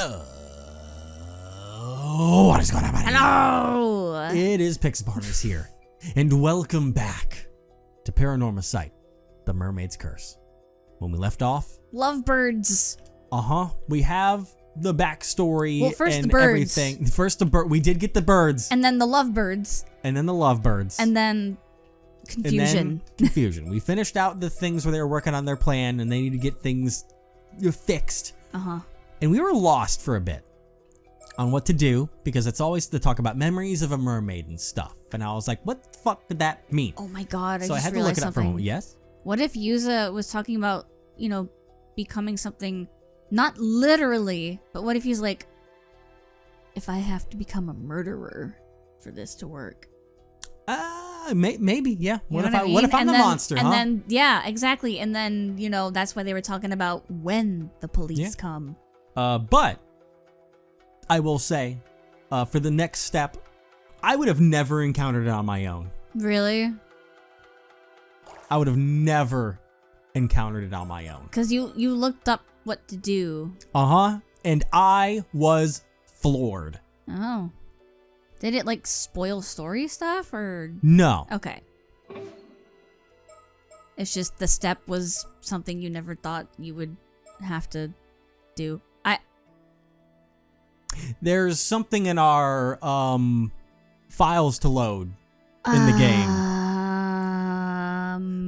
What is going on, buddy? Hello! It is Pixie Partners here, and welcome back to Paranormasight, the Mermaid's Curse. When we left off... Lovebirds. We have the backstory first and the birds. everything. First the bird. We did get the birds. And then the lovebirds. And then the lovebirds. And then confusion. And then confusion. We finished out the things where they were working on their plan, and they need to get things fixed. And we were lost for a bit on what to do, because it's always to talk about memories of a mermaid and stuff. And I was like, what the fuck did that mean? Oh my god, so I just had to look it up for a something. moment. Yes? What if Yuza was talking about, you know, becoming something, not literally, but what if he's like, if I have to become a murderer for this to work? Maybe, yeah. What if I'm the monster, and then, yeah, exactly. And then, you know, that's why they were talking about when the police come. But I will say, for the next step, I would have never encountered it on my own. Really? I would have never encountered it on my own. Because you looked up what to do. And I was floored. Oh. Did it, like, spoil story stuff, or...? No. Okay. It's just the step was something you never thought you would have to do. There's something in our, files to load in the game.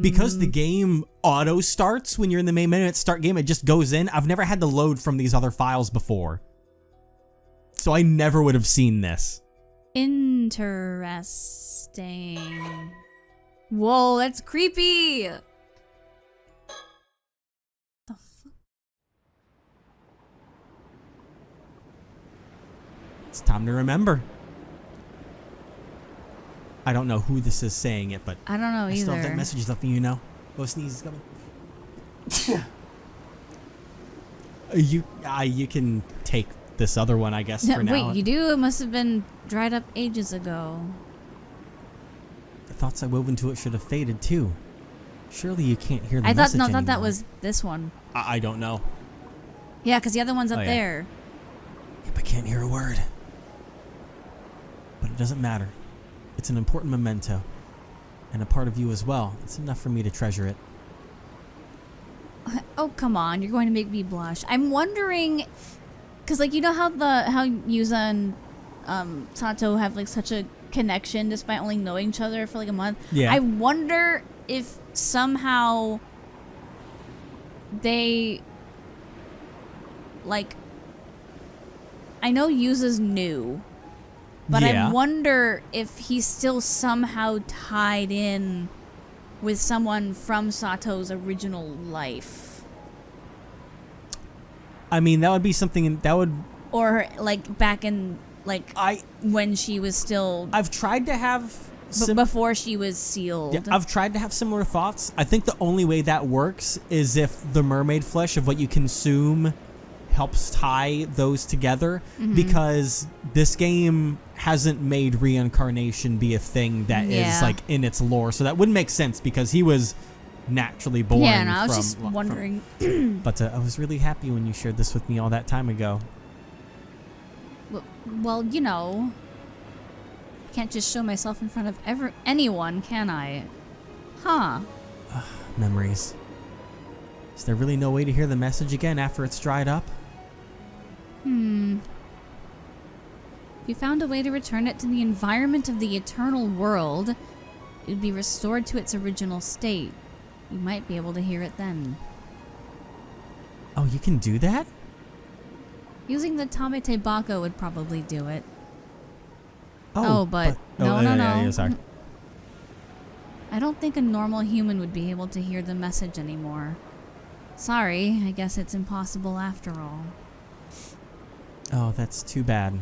Because the game auto starts when you're in the main menu, start game, it just goes in. I've never had to load from these other files before. So I never would have seen this. Interesting. Whoa, that's creepy. The fuck? It's time to remember. I don't know who this is saying it, but I don't know either. I still have that message left me, you know. Oh, sneeze is coming. You can take this other one, I guess, for now. Wait, you do? It must have been dried up ages ago. The thoughts I wove into it should have faded too. Surely you can't hear the message anymore. I thought that was this one. I don't know. Yeah, because the other one's up there. Yep, I can't hear a word. But it doesn't matter. It's an important memento. And a part of you as well. It's enough for me to treasure it. Oh, come on. You're going to make me blush. I'm wondering... Because, like, you know how Yuza and Sato have, like, such a connection despite only knowing each other for, like, a month? Yeah. I wonder if somehow they, like... I know Yuza's new, but I wonder if he's still somehow tied in with someone from Sato's original life. I mean, that would be something that would... Or, like, back in, like, when she was still... I've tried to have... before she was sealed. Yeah, I've tried to have similar thoughts. I think the only way that works is if the mermaid flesh of what you consume helps tie those together. Because this game hasn't made reincarnation be a thing that is, like, in its lore. So that wouldn't make sense because he was... naturally born. Yeah, and I was just wondering. But I was really happy when you shared this with me all that time ago. Well, you know, I can't just show myself in front of anyone, can I? Huh. Memories. Is there really no way to hear the message again after it's dried up? If you found a way to return it to the environment of the eternal world, it would be restored to its original state. You might be able to hear it then. Oh, you can do that? Using the tamatebako would probably do it. No. No. Sorry. I don't think a normal human would be able to hear the message anymore. Sorry, I guess it's impossible after all. Oh, that's too bad.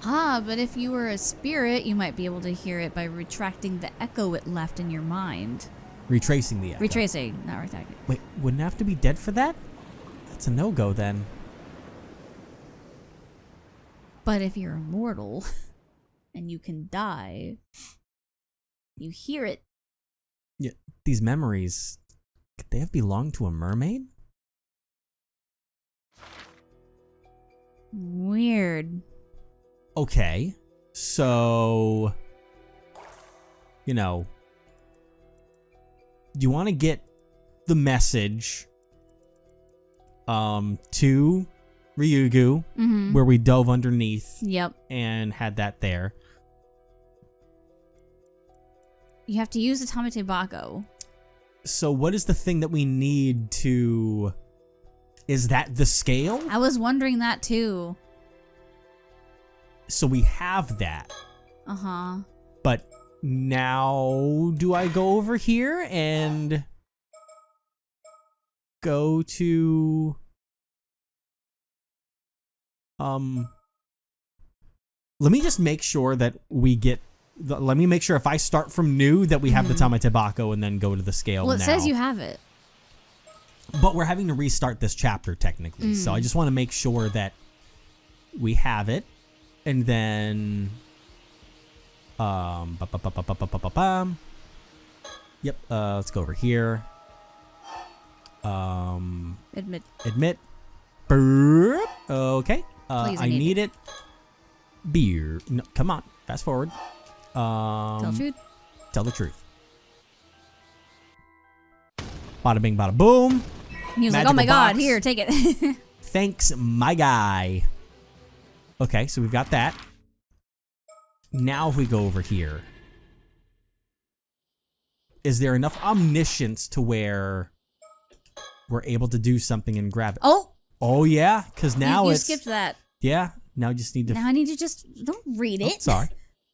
But if you were a spirit, you might be able to hear it by retracting the echo it left in your mind. Retracing the echo. Retracing, not retracting. Wait, wouldn't have to be dead for that? That's a no-go then. But if you're immortal and you can die, you hear it. Yeah, these memories, could they have belonged to a mermaid? Weird. Okay. So, you want to get the message to Ryugu, where we dove underneath. Yep. And had that there. You have to use the tamatebako. So what is the thing that we need to... Is that the scale? I was wondering that too. So we have that. Uh-huh. But now do I go over here and go to... Let me just make sure that we get... Let me make sure if I start from new that we have the tamatebako and then go to the scale. Well, it now. says you have it. But we're having to restart this chapter technically. So I just want to make sure that we have it. And then... Yep, let's go over here. Admit. Burp. Okay. Please, I need it. Beer. No, come on. Fast forward. Tell the truth. Tell the truth. Bada bing, bada boom. He was like, oh my god, here, take it. Thanks, my guy. Okay, so we've got that. Now if we go over here. Is there enough omniscience to where we're able to do something and grab it? Oh yeah, because now you skipped that. Yeah, now I just need to... Now I need to just... Don't read it. Sorry.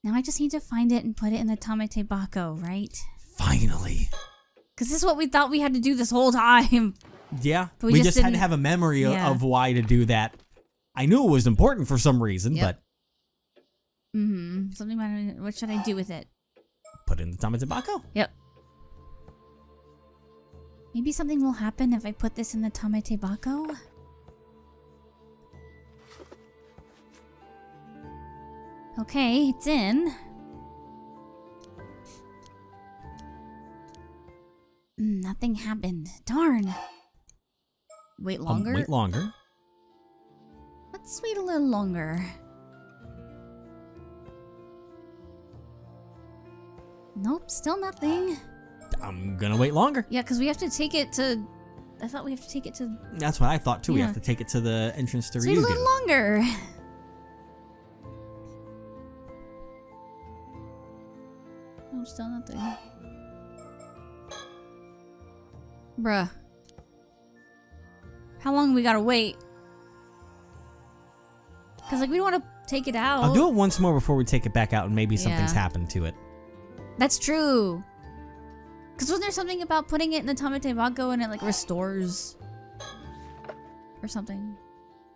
Now I just need to find it and put it in the tamatebako, right? Finally. Because this is what we thought we had to do this whole time. Yeah, But we just had to have a memory of why to do that. I knew it was important for some reason, but... Something about what should I do with it? Put it in the tamatebako. Yep. Maybe something will happen if I put this in the tamatebako? Okay, it's in. Nothing happened. Darn. Wait longer? Wait longer. Let's wait a little longer. Nope, still nothing. I'm gonna wait longer. Yeah, because we have to take it to... I thought we have to take it to... That's what I thought too. We have to take it to the entrance to Ryugu. Wait a little longer. No, still nothing. Bruh. How long we gotta wait? Because, like, we don't want to take it out. I'll do it once more before we take it back out and maybe something's happened to it. That's true. Because wasn't there something about putting it in the tamatebako and it, like, restores? Or something?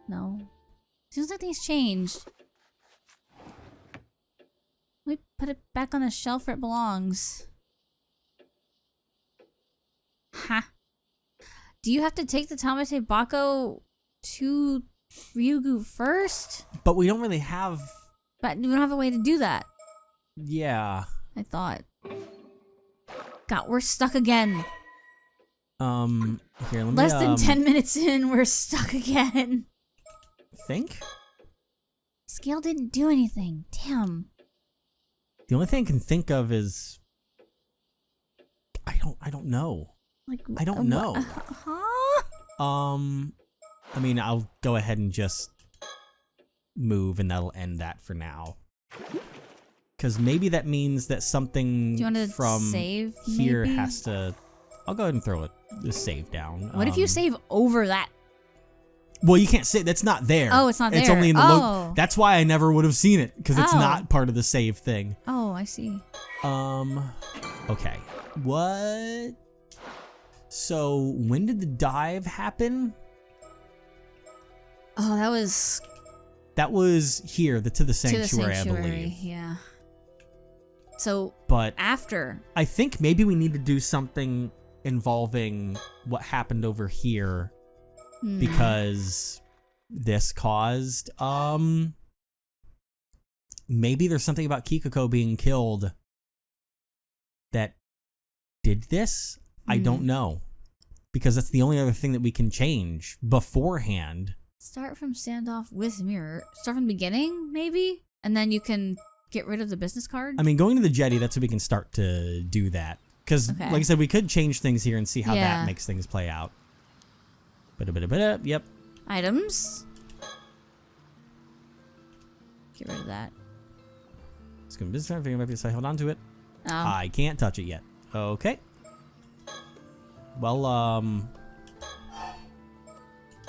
No. Seems like things changed. We put it back on the shelf where it belongs. Ha. Do you have to take the tamatebako to Ryugu first? But we don't really have... But we don't have a way to do that. Yeah. I thought. God, we're stuck again. Here, let me... Less than 10 minutes in, we're stuck again. Think? Scale didn't do anything. Damn. The only thing I can think of is... I don't know. Like, I don't know. Huh? I mean, I'll go ahead and just move and that'll end that for now. Because maybe that means that something from save, here maybe? has to... I'll go ahead and throw the save down. What if you save over that? Well, you can't say that's not there. Oh, it's not there. It's only in the Oh. That's why I never would have seen it, because it's Oh. not part of the save thing. Oh, I see. Okay. What? So, when did the dive happen? Oh, that was That was here, to the to sanctuary, the I sanctuary. believe. Yeah. So, But after. I think maybe we need to do something involving what happened over here, because this caused, maybe there's something about Kikuko being killed that did this? I don't know. Because that's the only other thing that we can change beforehand. Start from standoff with mirror. Start from the beginning, maybe? And then you can get rid of the business card? I mean, going to the jetty, that's when we can start to do that. Because, like I said, we could change things here and see how that makes things play out. Yep. Items. Get rid of that. It's going to be business card. So hold on to it. Oh. I can't touch it yet. Okay. Well,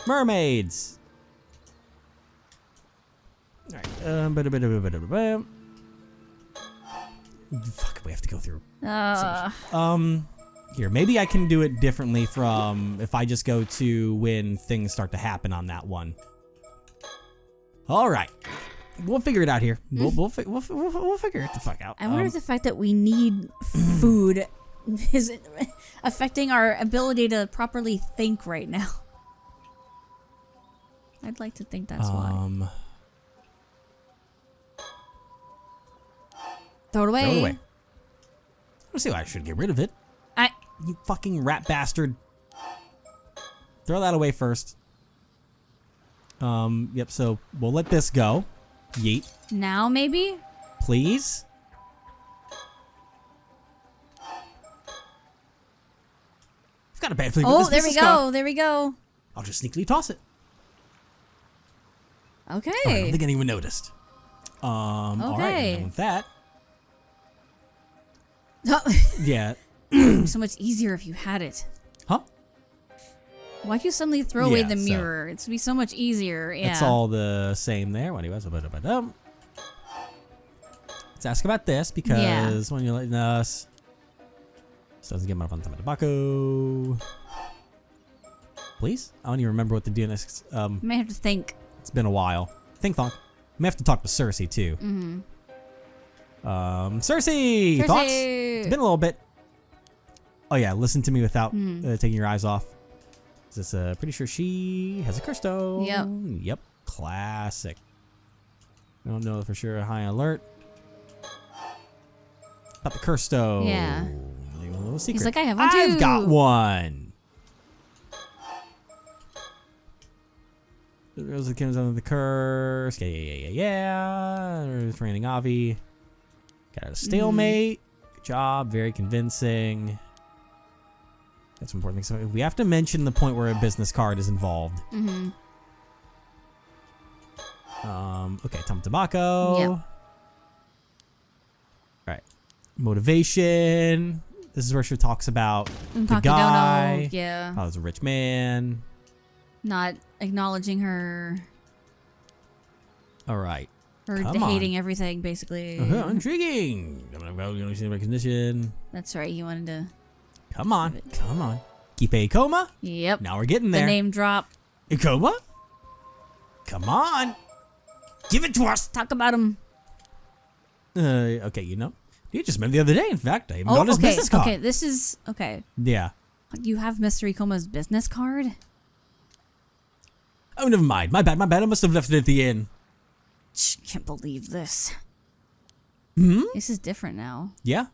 mermaids. All right. Fuck, we have to go through. Here, maybe I can do it differently from if I just go to when things start to happen on that one. All right. We'll figure it out here. We'll figure it the fuck out. I wonder if the fact that we need food is affecting our ability to properly think right now. I'd like to think that's why. Throw it away. Throw it away. Let's see why I should get rid of it. You fucking rat bastard. Throw that away first. Yep, so we'll let this go. Yeet. Now, maybe? Please? I've got a bad feeling. Oh, there we go. There we go. I'll just sneakily toss it. Okay. Oh, I don't think anyone noticed. All right, and with that. Yeah. So much easier if you had it. Huh? Why'd you suddenly throw away the mirror? It's be so much easier. Yeah. It's all the same there. Let's ask about this because when you're letting us, doesn't get my fun tamatebako. Please? I don't even remember what to do next. You may have to think. It's been a while. Think, Thonk. May have to talk to Cersei too. Cersei! Thoughts? It's been a little bit. Oh yeah, listen to me without taking your eyes off. Is this pretty sure she has a curse stone? Yep. Classic. I don't know for sure. High alert. About the curse stone. Yeah. A little secret. He's like, I have one too. I've got one. The rose that comes under the curse. Yeah. It's raining Avi. Got a stalemate. Good job. Very convincing. That's an important thing. So we have to mention the point where a business card is involved. Okay, tamatebako. Yep. All right. Motivation. This is where she talks about the guy. Yeah. I was a rich man. Not acknowledging her. All right. Or hating everything, basically. Intriguing. Recognition. That's right. He wanted to. Come on. Come on. Keep a coma. Yep. Now we're getting there. The name drop. Ikoma? Come on. Give it to us. Talk about him. Okay, you just met the other day, in fact. I even got his business card. Okay, this is... Okay. Yeah. You have Mr. Ikoma's business card? Oh, never mind. My bad. I must have left it at the inn. Can't believe this. This is different now. Yeah?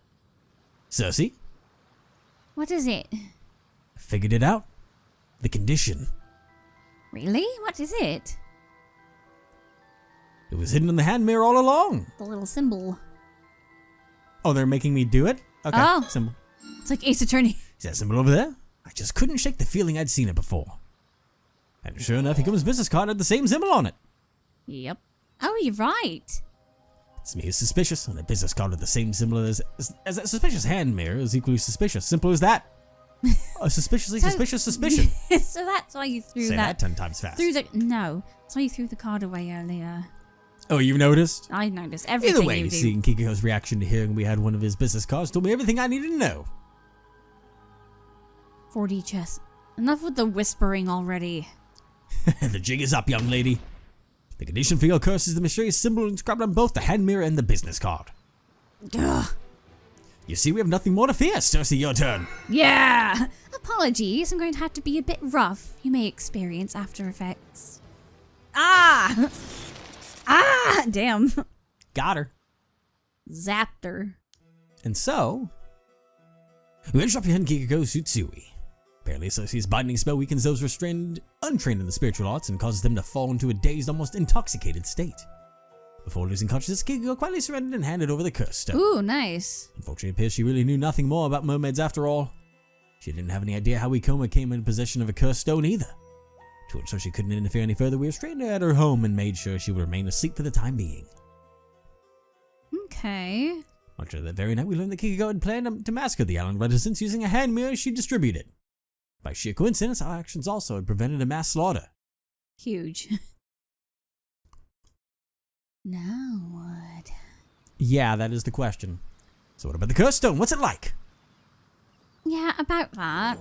Cersei? What is it? I figured it out. The condition. Really? What is it? It was hidden in the hand mirror all along. The little symbol. Oh, they're making me do it? Okay, oh. Symbol. It's like Ace Attorney. Is that symbol over there? I just couldn't shake the feeling I'd seen it before. And sure enough, Ikoma's business card had the same symbol on it. Yep. Oh, you're right. It's me who's suspicious, and a business card with the same symbol as that suspicious hand mirror is equally suspicious. Simple as that. A suspiciously suspicious suspicion. So that's why you threw Say that 10 times fast. No, that's why you threw the card away earlier. Oh, you noticed? I noticed everything. Either way, seeing Kikuko's reaction to hearing we had one of his business cards told me everything I needed to know. 4D chess. Enough with the whispering already. The jig is up, young lady. The condition for your curse is the mysterious symbol inscribed on both the hand mirror and the business card. Ugh. You see, we have nothing more to fear. Cersei, your turn. Yeah! Apologies, I'm going to have to be a bit rough. You may experience after effects. Ah! Ah! Damn. Got her. Zapped her. And so, we drop your hand Kikuko Sutsui. Apparently, Associate's binding spell weakens those untrained in the spiritual arts and causes them to fall into a dazed, almost intoxicated state. Before losing consciousness, Kikuko quietly surrendered and handed over the cursed stone. Ooh, nice. Unfortunately, it appears she really knew nothing more about mermaids after all. She didn't have any idea how Ikoma came in possession of a cursed stone either. To ensure she couldn't interfere any further, we restrained her at her home and made sure she would remain asleep for the time being. Okay. Much later that very night, we learned that Kikuko had planned to massacre the island residents using a hand mirror she distributed. By sheer coincidence, our actions also had prevented a mass slaughter. Huge. Now what? Yeah, that is the question. So what about the cursed stone? What's it like? Yeah, about that.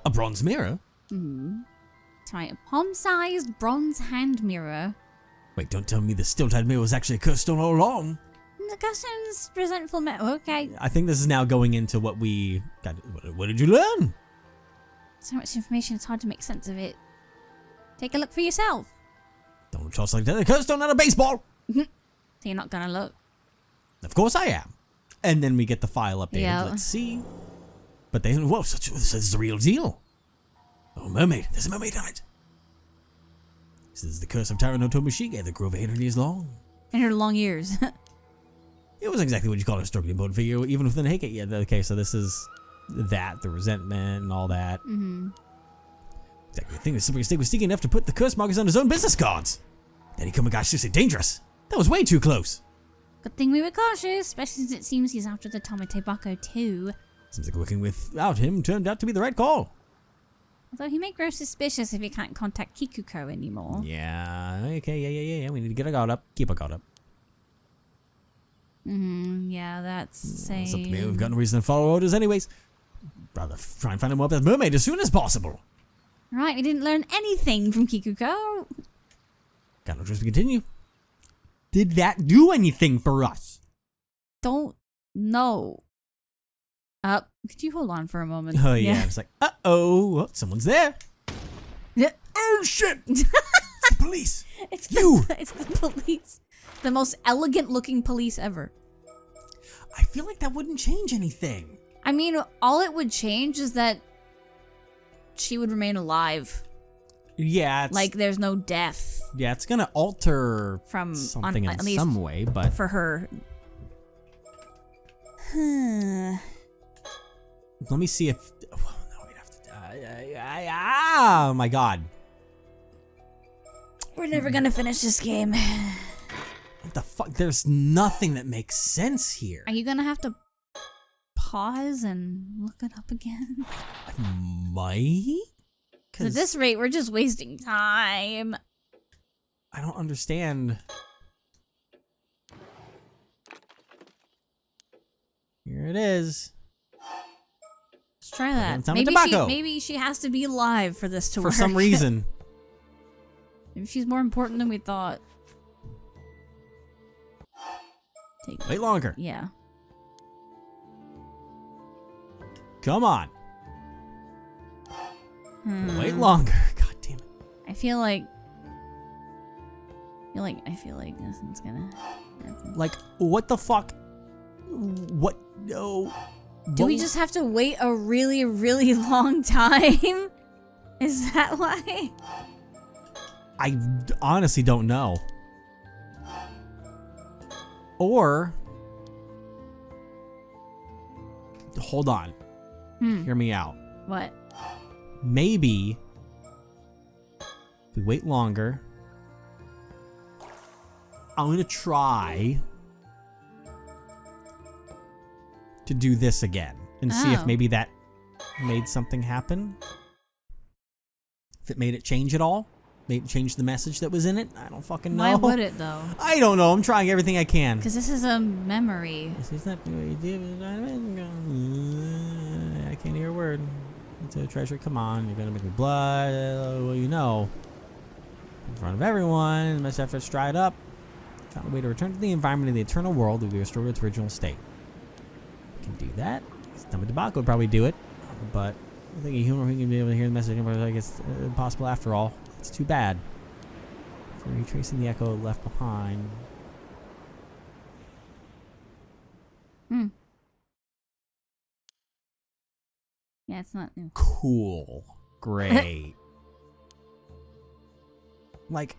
A bronze mirror? That's right, a palm-sized bronze hand mirror. Wait, don't tell me the stilt-head mirror was actually a cursed stone all along. The customs resentful metal. Okay. I think this is now going into what we got. What did you learn? So much information, it's hard to make sense of it. Take a look for yourself. Don't toss like that. The cursed stone, not a baseball. So you're not gonna look. Of course I am. And then we get the file updated. Yeah. Let's see. But they, whoa, so this is the real deal. Oh, mermaid. There's a mermaid on it. This is the curse of Tara no Tomoshige that grew over 800 years long. And her long ears. It wasn't exactly what you call a historically important figure, even within Heike. Yeah, okay, so this is that, the resentment and all that. Exactly. The thing is, Super Snake was sneaky enough to put the curse markers on his own business cards. That Ikoma got seriously dangerous. That was way too close. Good thing we were cautious, especially since it seems he's after the tamatebako too. Seems like working without him turned out to be the right call. Although he may grow suspicious if he can't contact Kikuko anymore. Yeah, okay, yeah. We need to get our guard up. Keep our guard up. Yeah, that's same. It's up to me. We've got no reason to follow orders anyways. Rather try and find him up that mermaid as soon as possible. Right, we didn't learn anything from Kikuko. Got no choice to continue. Did that do anything for us? Don't know. Could you hold on for a moment? Oh yeah, it's like, uh-oh, someone's there. Yeah. Oh shit! It's the police. It's the police. The most elegant looking police ever. I feel like that wouldn't change anything. I mean, all it would change is that she would remain alive. Yeah, Like there's no death. Yeah, it's gonna alter From something at in least some way, but for her. let me see if. Oh, no, we'd have to. Oh my god! We're never gonna finish this game. What the fuck? There's nothing that makes sense here. Are you gonna have to pause and look it up again? Might? At this rate, we're just wasting time. I don't understand. Here it is. Let's try that. Tamatebako. Maybe she has to be alive for this to work. For some reason. Maybe she's more important than we thought. Wait longer. Yeah. Come on. Wait longer. God damn it. I feel like this one's gonna happen. Like, what the fuck? What? No. Do we just have to wait a really, really long time? Is that why? I honestly don't know. Or, hold on. Hear me out. What? Maybe if we wait longer, I'm gonna try to do this again and see if maybe that made something happen. If it made it change at all. Made it change the message that was in it. I don't fucking know. Why would it though? I don't know. I'm trying everything I can. Because this is a memory. This is not I can't hear a word. It's a treasure. Come on. You're gonna make me blood. Well, you know. In front of everyone. Best efforts dried up. Found a way to return to the environment of the eternal world to be restored to its original state. Can do that. tamatebako would probably do it. But I think a human who can be able to hear the message, like it's impossible after all. It's too bad. So retracing the echo left behind. Yeah, it's not. Cool. Great. Like,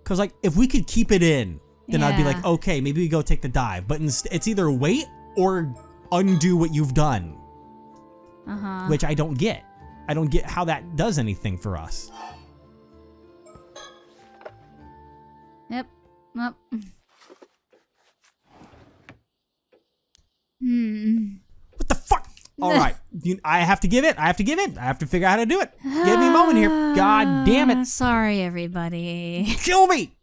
because like if we could keep it in, then I'd be like, okay, maybe we go take the dive. But it's either wait or undo what you've done. Which I don't get. I don't get how that does anything for us. Yep. What the fuck? All right. I have to give it. I have to figure out how to do it. Give me a moment here. God damn it. Sorry, everybody. Kill me.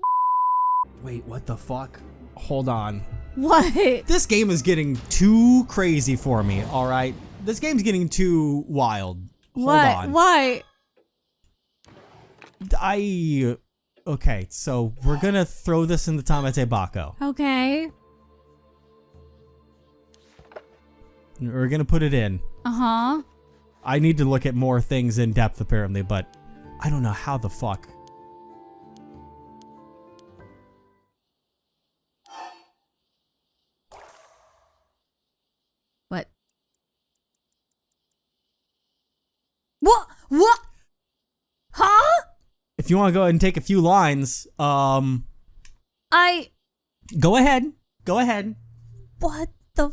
Wait, what the fuck? Hold on. What? This game is getting too crazy for me, all right? This game's getting too wild. Hold on. Why? Okay, so we're gonna throw this in the tamatebako. Okay. We're gonna put it in. Uh-huh. I need to look at more things in depth apparently, but I don't know how the fuck. What? What? Huh? If you want to go ahead and take a few lines, Go ahead. What the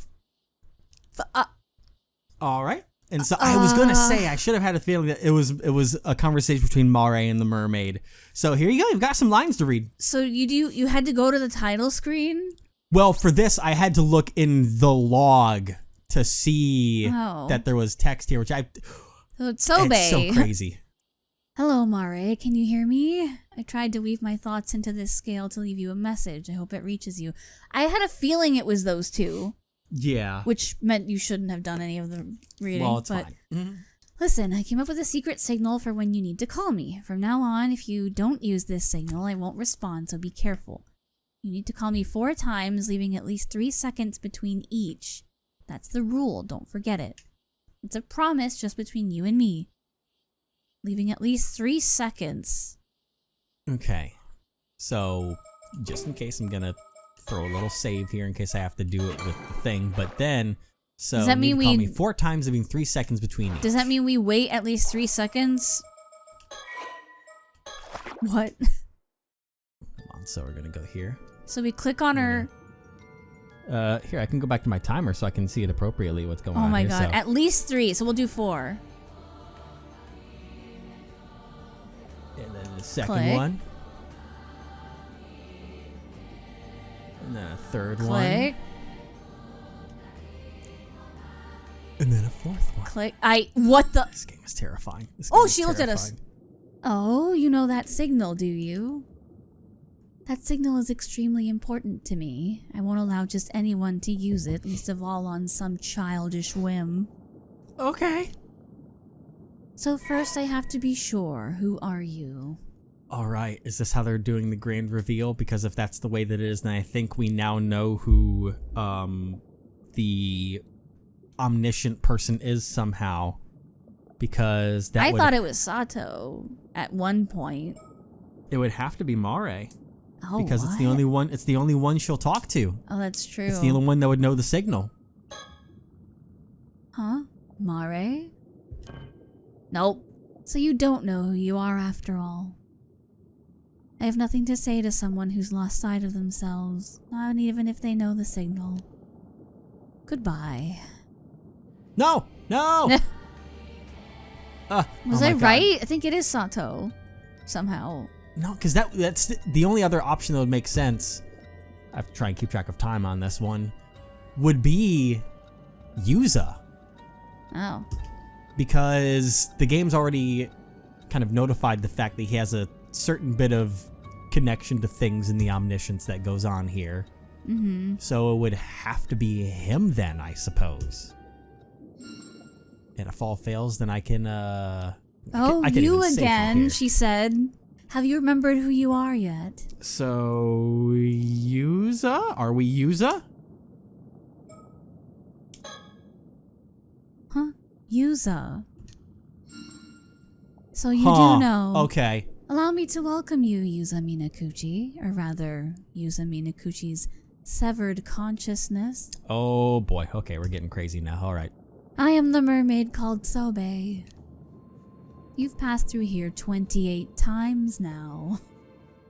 All right. And so I was going to say, I should have had a feeling that it was a conversation between Mare and the mermaid. So here you go. You've got some lines to read. So you had to go to the title screen? Well, for this, I had to look in the log to see that there was text here, which So it's Sobae. It's so crazy. Hello, Mare. Can you hear me? I tried to weave my thoughts into this scale to leave you a message. I hope it reaches you. I had a feeling it was those two. Yeah. Which meant you shouldn't have done any of the reading. Well, it's fine. Listen, I came up with a secret signal for when you need to call me. From now on, if you don't use this signal, I won't respond, so be careful. You need to call me 4 times, leaving at least 3 seconds between each. That's the rule, don't forget it. It's a promise just between you and me. Leaving at least 3 seconds. Okay. So, just in case, I'm going to throw a little save here in case I have to do it with the thing. But then, so does that mean call me 4 times, leaving 3 seconds between each. Does that mean we wait at least 3 seconds? What? Come on, so we're going to go here. So we click on her. Here, I can go back to my timer so I can see it appropriately what's going on. Oh my here, god, so. at least 3, so we'll do 4. And then the second Click. one. And then a third one. Click. And then a fourth one. Click. What the? This game is terrifying. She looked at us. Oh, you know that signal, do you? That signal is extremely important to me. I won't allow just anyone to use it, least of all on some childish whim. Okay. So first I have to be sure, who are you? Alright, is this how they're doing the grand reveal? Because if that's the way that it is, then I think we now know who the omniscient person is somehow. Because that I thought it was Sato at one point. It would have to be Mare. Oh, because what? it's the only one she'll talk to. Oh, that's true. It's the only one that would know the signal. Huh? Mare? Nope. So you don't know who you are after all. I have nothing to say to someone who's lost sight of themselves, not even if they know the signal. Goodbye. No! Was I God. right? I think it is Sato. Somehow. No, because that's the only other option that would make sense. I have to try and keep track of time on this one. Would be Yuza. Oh. Because the game's already kind of notified the fact that he has a certain bit of connection to things in the omniscience that goes on here. Mm-hmm. So it would have to be him then, I suppose. And if all fails, then I can, I can you even save from again, here. she said. Have you remembered who you are yet? So, Yuza? Are we Yuza? Huh? Yuza. So you do know. Okay. Allow me to welcome you, Yuza Minakuchi, or rather, Yuza Minakuchi's severed consciousness. Oh boy. Okay, we're getting crazy now. All right. I am the mermaid called Sobae. You've passed through here 28 times now.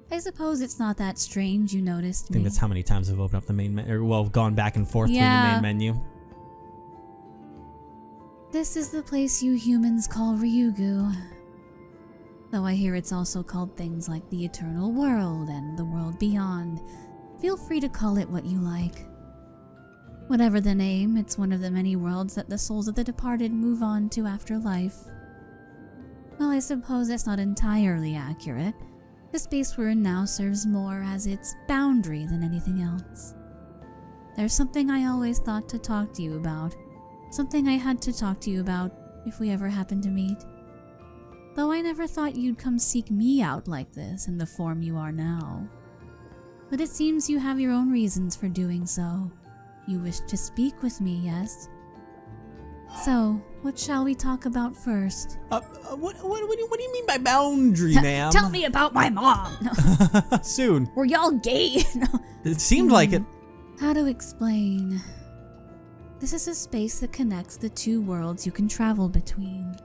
I suppose it's not that strange you noticed I think me. that's how many times I've opened up the main menu, or well, gone back and forth between the main menu. This is the place you humans call Ryugu. Though I hear it's also called things like the Eternal World and the World Beyond. Feel free to call it what you like. Whatever the name, it's one of the many worlds that the souls of the departed move on to after life. Well, I suppose that's not entirely accurate. The space we're in now serves more as its boundary than anything else. There's something I always thought to talk to you about. Something I had to talk to you about if we ever happened to meet. Though I never thought you'd come seek me out like this in the form you are now. But it seems you have your own reasons for doing so. You wish to speak with me, yes? So, what shall we talk about first? What do you mean by boundary, ma'am? Tell me about my mom! Soon. Were y'all gay? It seemed like it. How to explain? This is a space that connects the two worlds you can travel between.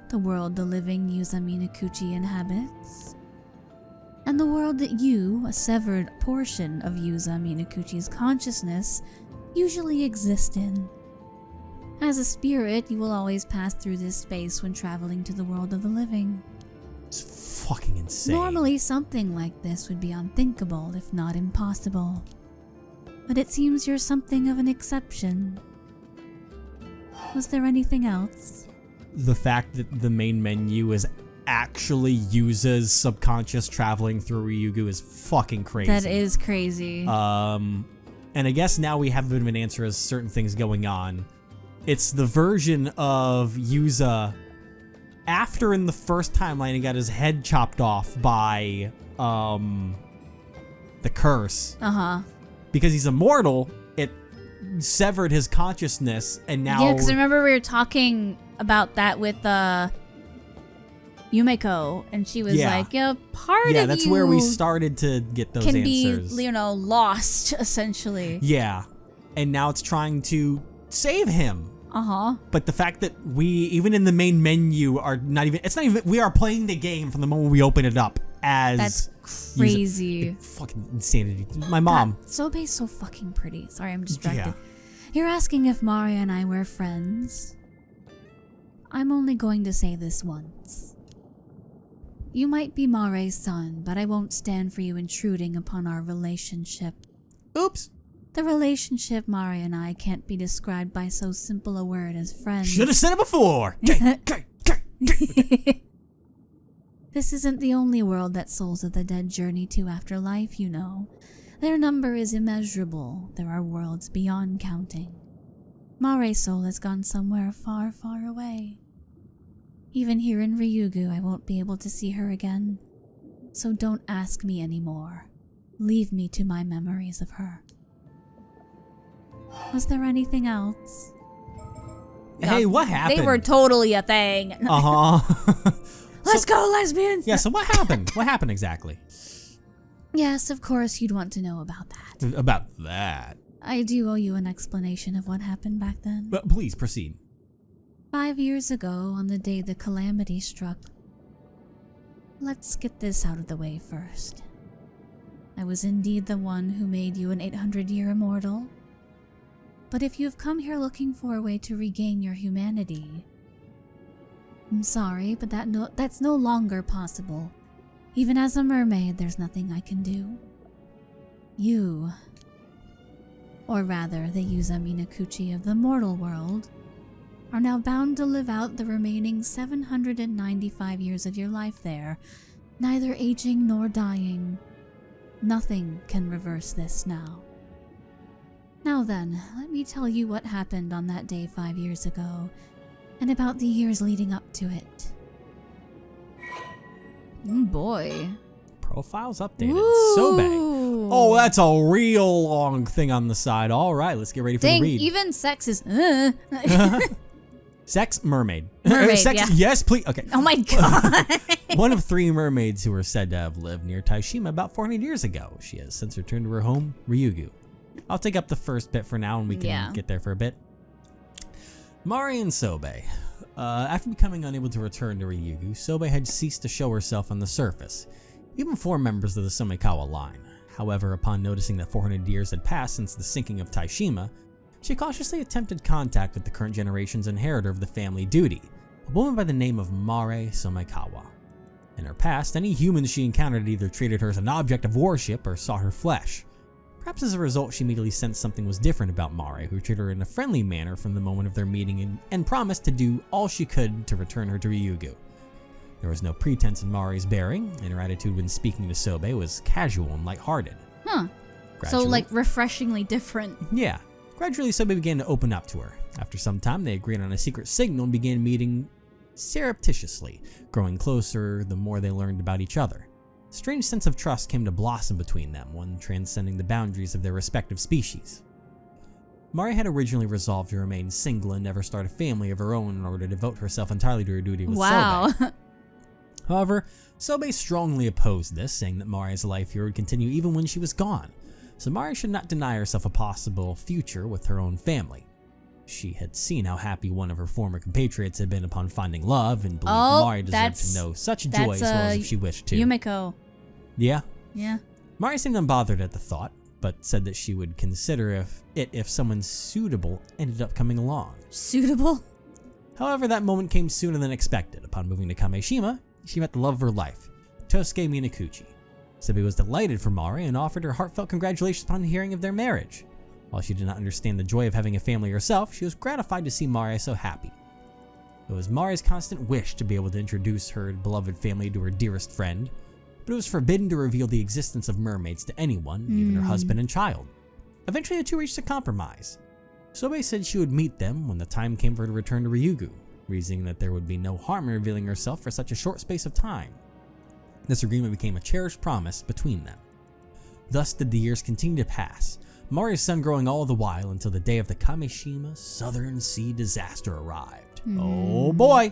The world the living Yuza Minakuchi inhabits, and the world that you, a severed portion of Yuza Minakuchi's consciousness, usually exist in. As a spirit, you will always pass through this space when traveling to the world of the living. It's fucking insane. Normally, something like this would be unthinkable, if not impossible. But it seems you're something of an exception. Was there anything else? The fact that the main menu is actually uses subconscious traveling through Ryugu is fucking crazy. That is crazy. And I guess now we have a bit of an answer as certain things going on. It's the version of Yuza after in the first timeline he got his head chopped off by the curse. Because he's immortal, it severed his consciousness, and now... Yeah, because remember we were talking about that with Yumeko, and she was like, yeah, part of you... Yeah, that's where we started to get those can answers. Be, lost, essentially. Yeah, and now it's trying to save him. But the fact that we, even in the main menu, are not even... It's not even... We are playing the game from the moment we open it up as... That's crazy. Fucking insanity. My mom. God, Sobae's so fucking pretty. Sorry, I'm distracted. Yeah. You're asking if Mare and I were friends. I'm only going to say this once. You might be Mare's son, but I won't stand for you intruding upon our relationship. Oops. The relationship Mare and I can't be described by so simple a word as friends. Should have said it before. This isn't the only world that souls of the dead journey to after life, you know. Their number is immeasurable. There are worlds beyond counting. Mare's soul has gone somewhere far, far away. Even here in Ryugu, I won't be able to see her again. So don't ask me anymore. Leave me to my memories of her. Was there anything else? Hey, what happened? They were totally a thing. Let's go, lesbians! Yeah, so what happened? What happened exactly? Yes, of course you'd want to know about that. About that? I do owe you an explanation of what happened back then. But please, proceed. 5 years ago, on the day the calamity struck. Let's get this out of the way first. I was indeed the one who made you an 800-year immortal. But if you've come here looking for a way to regain your humanity, I'm sorry, but that's no longer possible. Even as a mermaid, there's nothing I can do. You, or rather the Yuza Minakuchi of the mortal world, are now bound to live out the remaining 795 years of your life there, neither aging nor dying. Nothing can reverse this now. Now then, let me tell you what happened on that day 5 years ago, and about the years leading up to it. Boy. Profiles updated. Ooh. Sobae. Oh, that's a real long thing on the side. All right, let's get ready for the read. Even sex is... Sex, mermaid. Mermaid, Sex, yeah. Yes, please. Okay. Oh my god. One of 3 mermaids who are said to have lived near Taishima about 400 years ago. She has since returned to her home, Ryugu. I'll take up the first bit for now and we can get there for a bit. Mare and Sobae. After becoming unable to return to Ryugu, Sobae had ceased to show herself on the surface, even for members of the Somikawa line. However, upon noticing that 400 years had passed since the sinking of Taishima, she cautiously attempted contact with the current generation's inheritor of the family duty, a woman by the name of Mare Somikawa. In her past, any humans she encountered either treated her as an object of worship or sought her flesh. Perhaps as a result, she immediately sensed something was different about Mare, who treated her in a friendly manner from the moment of their meeting and promised to do all she could to return her to Ryugu. There was no pretense in Mare's bearing, and her attitude when speaking to Sobae was casual and lighthearted. Huh. So, like, refreshingly different. Yeah. Gradually, Sobae began to open up to her. After some time, they agreed on a secret signal and began meeting surreptitiously, growing closer the more they learned about each other. A strange sense of trust came to blossom between them, one transcending the boundaries of their respective species. Mare had originally resolved to remain single and never start a family of her own in order to devote herself entirely to her duty with Sobae. However, Sobae strongly opposed this, saying that Mare's life here would continue even when she was gone, so Mare should not deny herself a possible future with her own family. She had seen how happy one of her former compatriots had been upon finding love and believed Mare deserved to know such joy as well as if she wished to. Yumiko. Yeah? Yeah. Mare seemed unbothered at the thought, but said that she would consider if someone suitable ended up coming along. Suitable? However, that moment came sooner than expected. Upon moving to Kameshima, she met the love of her life, Tosuke Minakuchi. Sobae was delighted for Mare and offered her heartfelt congratulations upon hearing of their marriage. While she did not understand the joy of having a family herself, she was gratified to see Mare so happy. It was Mare's constant wish to be able to introduce her beloved family to her dearest friend, but it was forbidden to reveal the existence of mermaids to anyone, even her husband and child. Eventually, the two reached a compromise. Sobae said she would meet them when the time came for her to return to Ryugu, reasoning that there would be no harm in revealing herself for such a short space of time. This agreement became a cherished promise between them. Thus did the years continue to pass, Mare's son growing all the while until the day of the Kameshima Southern Sea disaster arrived. Oh boy!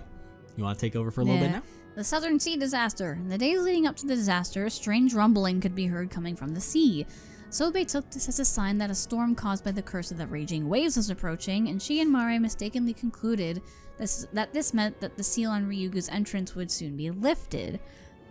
You want to take over for a little bit now? The Southern Sea disaster. In the days leading up to the disaster, a strange rumbling could be heard coming from the sea. Sobae took this as a sign that a storm caused by the curse of the raging waves was approaching, and she and Mare mistakenly concluded that this meant that the seal on Ryugu's entrance would soon be lifted.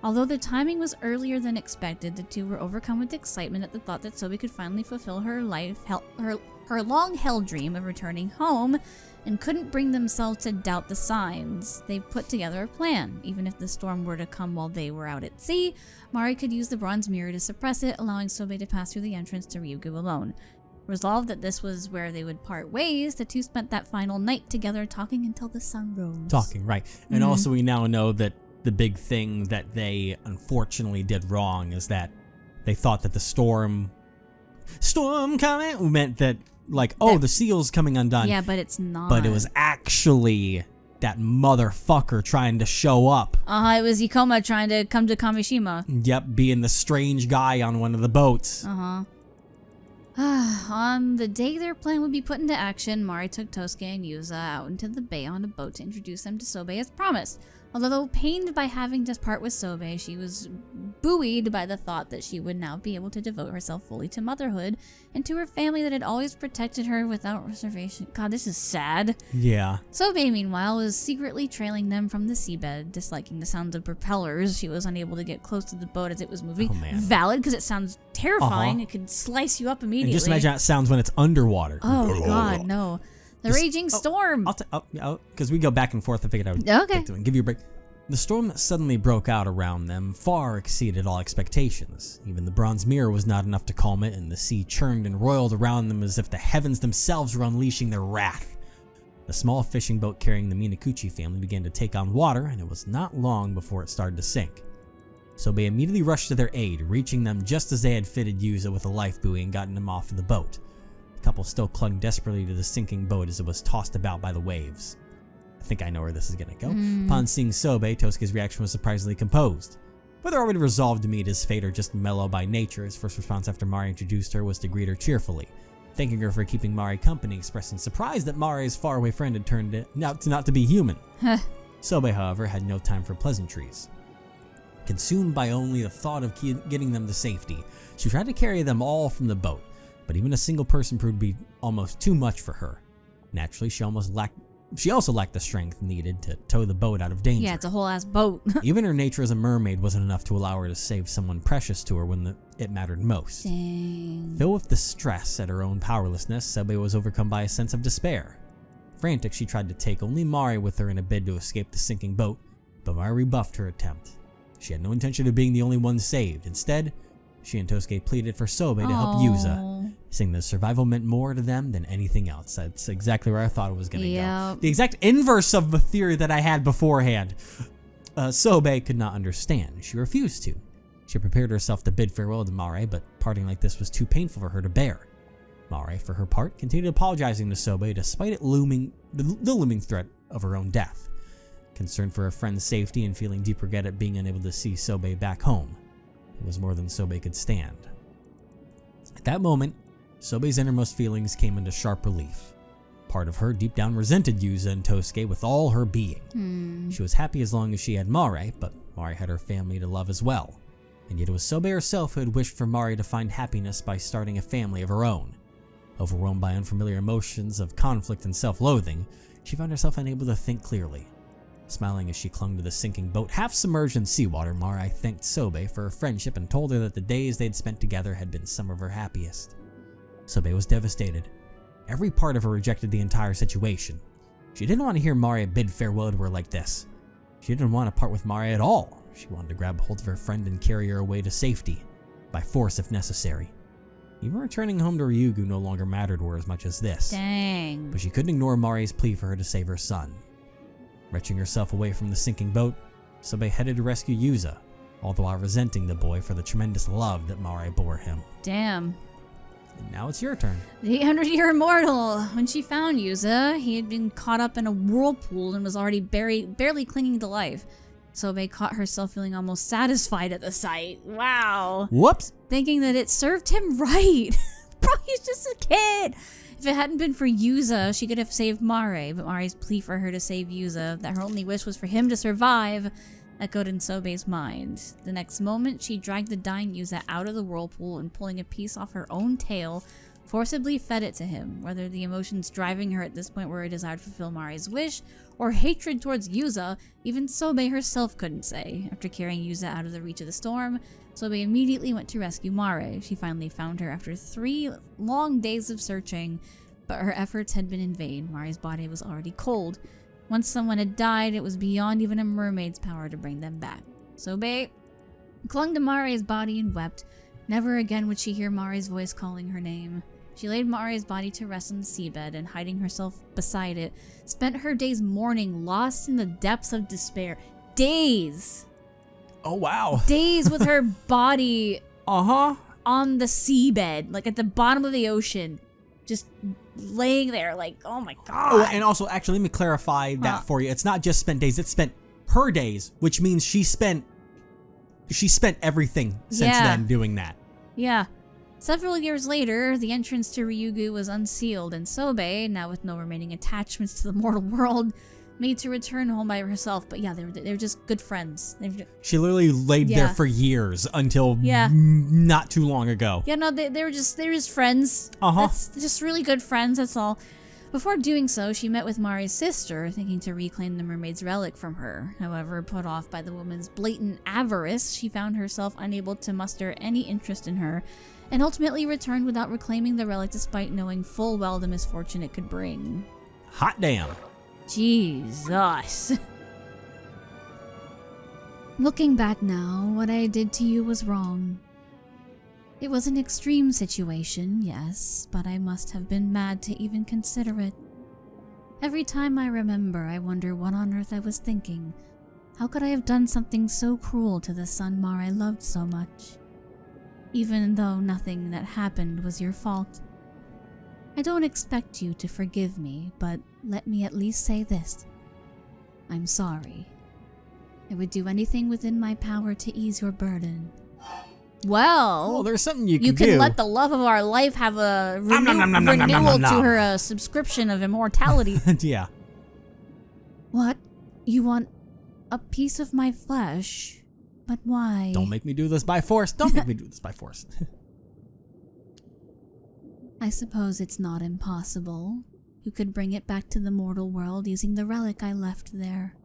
Although the timing was earlier than expected, the two were overcome with excitement at the thought that Sobae could finally fulfill her long-held dream of returning home, and couldn't bring themselves to doubt the signs. They put together a plan. Even if the storm were to come while they were out at sea, Mare could use the bronze mirror to suppress it, allowing Sobae to pass through the entrance to Ryugu alone. Resolved that this was where they would part ways, the two spent that final night together talking until the sun rose. Talking, right. And also we now know that the big thing that they unfortunately did wrong is that they thought that the storm coming meant that, like, the seal's coming undone. Yeah, but it's not. But it was actually that motherfucker trying to show up. It was Ikoma trying to come to Kameshima. Yep, being the strange guy on one of the boats. On the day their plan would be put into action, Mare took Tosuke and Yuza out into the bay on a boat to introduce them to Sobae as promised. Although pained by having to part with Sobae, she was buoyed by the thought that she would now be able to devote herself fully to motherhood and to her family that had always protected her without reservation. God, this is sad. Yeah. Sobae, meanwhile, was secretly trailing them from the seabed, disliking the sounds of propellers. She was unable to get close to the boat as it was moving. Oh, man. Valid, because it sounds terrifying. It could slice you up immediately. And just imagine how it sounds when it's underwater. Oh, God, no. The raging storm. Because we go back and forth. I figured I would get to it and give you a break. The storm that suddenly broke out around them far exceeded all expectations. Even the bronze mirror was not enough to calm it, and the sea churned and roiled around them as if the heavens themselves were unleashing their wrath. The small fishing boat carrying the Minakuchi family began to take on water, and it was not long before it started to sink. Sobae immediately rushed to their aid, reaching them just as they had fitted Yuza with a life buoy and gotten him off of the boat. The couple still clung desperately to the sinking boat as it was tossed about by the waves. I think I know where this is going to go. Upon seeing Sobae, Tosuke's reaction was surprisingly composed. Whether already resolved to meet his fate or just mellow by nature, his first response after Mare introduced her was to greet her cheerfully, thanking her for keeping Mare company, expressing surprise that Mare's faraway friend had turned out not to be human. Sobae, however, had no time for pleasantries. Consumed by only the thought of getting them to safety, she tried to carry them all from the boat, but even a single person proved to be almost too much for her. Naturally, she almost lacked She also lacked the strength needed to tow the boat out of danger. Yeah, it's a whole ass boat. Even her nature as a mermaid wasn't enough to allow her to save someone precious to her when it mattered most. Dang. Filled with distress at her own powerlessness, Sobae was overcome by a sense of despair. Frantic, she tried to take only Mare with her in a bid to escape the sinking boat, but Mare rebuffed her attempt. She had no intention of being the only one saved. Instead, she and Tosuke pleaded for Sobae to help Yuza, saying that survival meant more to them than anything else. That's exactly where I thought it was going to go. The exact inverse of the theory that I had beforehand. Sobae could not understand. She refused to. She prepared herself to bid farewell to Mare, but parting like this was too painful for her to bear. Mare, for her part, continued apologizing to Sobae despite the looming threat of her own death. Concerned for her friend's safety and feeling deep regret at being unable to see Sobae back home. It was more than Sobae could stand. At that moment, Sobae's innermost feelings came into sharp relief. Part of her deep down resented Yuza and Tosuke with all her being. She was happy as long as she had Mare, but Mare had her family to love as well. And yet it was Sobae herself who had wished for Mare to find happiness by starting a family of her own. Overwhelmed by unfamiliar emotions of conflict and self-loathing, she found herself unable to think clearly. Smiling as she clung to the sinking boat, half submerged in seawater, Mare thanked Sobae for her friendship and told her that the days they'd spent together had been some of her happiest. Sobae was devastated. Every part of her rejected the entire situation. She didn't want to hear Mare bid farewell to her like this. She didn't want to part with Mare at all. She wanted to grab hold of her friend and carry her away to safety, by force if necessary. Even returning home to Ryugu no longer mattered to her as much as this. Dang. But she couldn't ignore Mare's plea for her to save her son. Wrenching herself away from the sinking boat, Sobae headed to rescue Yuza, all the while resenting the boy for the tremendous love that Mare bore him. Damn. And now it's your turn. The 800-year immortal. When she found Yuza, he had been caught up in a whirlpool and was already barely clinging to life. Sobae caught herself feeling almost satisfied at the sight. Wow. Whoops. Thinking that it served him right. Bro, he's just a kid. If it hadn't been for Yuza, she could have saved Mare, but Mare's plea for her to save Yuza, that her only wish was for him to survive, echoed in Sobae's mind. The next moment, she dragged the dying Yuza out of the whirlpool and, pulling a piece off her own tail, forcibly fed it to him. Whether the emotions driving her at this point were a desire to fulfill Mare's wish, or hatred towards Yuza, even Sobae herself couldn't say. After carrying Yuza out of the reach of the storm, Sobae immediately went to rescue Mare. She finally found her after 3 long days of searching, but her efforts had been in vain. Mare's body was already cold. Once someone had died, it was beyond even a mermaid's power to bring them back. Sobae clung to Mare's body and wept. Never again would she hear Mare's voice calling her name. She laid Mare's body to rest on the seabed and, hiding herself beside it, spent her days mourning, lost in the depths of despair. Days! Oh, wow. Days with her body on the seabed, like at the bottom of the ocean, just laying there like, oh my god. Oh, and also, actually, let me clarify that for you. It's not just spent days, it's spent her days, which means she spent everything since then doing that. Yeah. Several years later, the entrance to Ryugu was unsealed, and Sobae, now with no remaining attachments to the mortal world, made to return home by herself. But yeah, they were just good friends. She literally laid there for years until not too long ago. Yeah, no, they were just friends. That's just really good friends, that's all. Before doing so, she met with Mare's sister, thinking to reclaim the mermaid's relic from her. However, put off by the woman's blatant avarice, she found herself unable to muster any interest in her, and ultimately returned without reclaiming the relic despite knowing full well the misfortune it could bring. Hot damn. Jesus. Looking back now, what I did to you was wrong. It was an extreme situation, yes, but I must have been mad to even consider it. Every time I remember, I wonder what on earth I was thinking. How could I have done something so cruel to the son Mare loved so much? Even though nothing that happened was your fault. I don't expect you to forgive me, but let me at least say this. I'm sorry. I would do anything within my power to ease your burden. Well, there's something you can do. You can let the love of our life have a renewal to her subscription of immortality. Yeah. What? You want a piece of my flesh? But why? Don't make me do this by force. Don't make me do this by force. I suppose it's not impossible. you could bring it back to the mortal world using the relic I left there.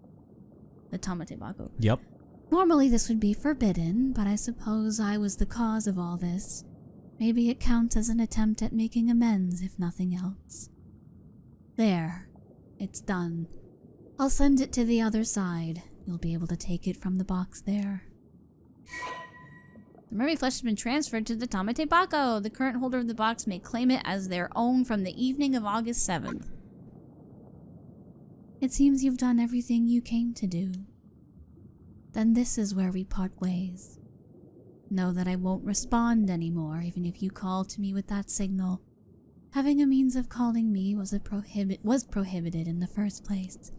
The tamatebako. Yep. Normally this would be forbidden, but I suppose I was the cause of all this. Maybe it counts as an attempt at making amends, if nothing else. There. It's done. I'll send it to the other side. You'll be able to take it from the box there. The mermaid flesh has been transferred to the tamatebako. The current holder of the box may claim it as their own from the evening of August 7th. It seems you've done everything you came to do. Then this is where we part ways. Know that I won't respond anymore, even if you call to me with that signal. Having a means of calling me was prohibited in the first place.